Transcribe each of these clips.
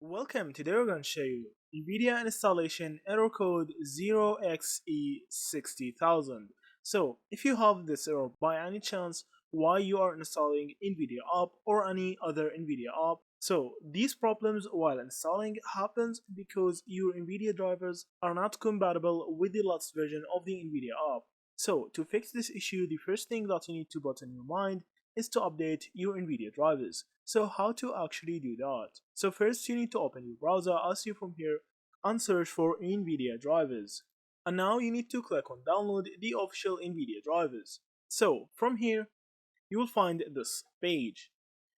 Welcome, today we're going to show you NVIDIA installation error code 0xe60000. So, if you have this error by any chance while you are installing NVIDIA app or any other NVIDIA app, so these problems while installing happens because your NVIDIA drivers are not compatible with the latest version of the NVIDIA app. So, to fix this issue, the first thing that you need to put in your mind is to update your NVIDIA drivers. So how to actually do that? So first you need to open your browser as you from here and search for NVIDIA drivers. And now you need to click on download the official NVIDIA drivers. So from here you will find this page.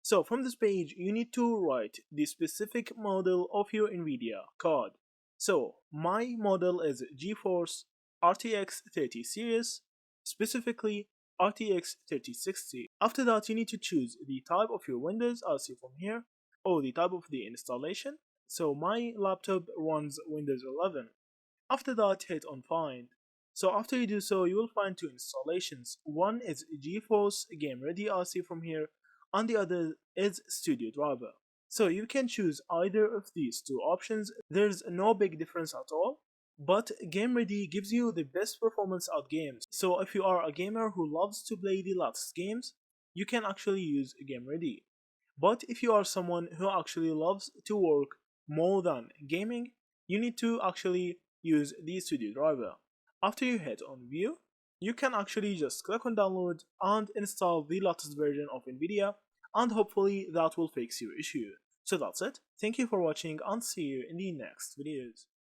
So from this page you need to write the specific model of your NVIDIA card. So my model is GeForce RTX 30 series, specifically RTX 3060. After that, you need to choose the type of your Windows, as see from here, or the type of the installation. So my laptop runs Windows 11. After that, hit on Find. So after you do so, you will find two installations. One is GeForce Game Ready, as see from here, and the other is Studio Driver. So you can choose either of these two options. There's no big difference at all. But Game Ready gives you the best performance out games. So if you are a gamer who loves to play the latest games, you can actually use Game Ready. But if you are someone who actually loves to work more than gaming, you need to actually use the Studio Driver. After you hit on View, you can actually just click on Download and install the latest version of NVIDIA, and hopefully that will fix your issue. So that's it. Thank you for watching and see you in the next videos.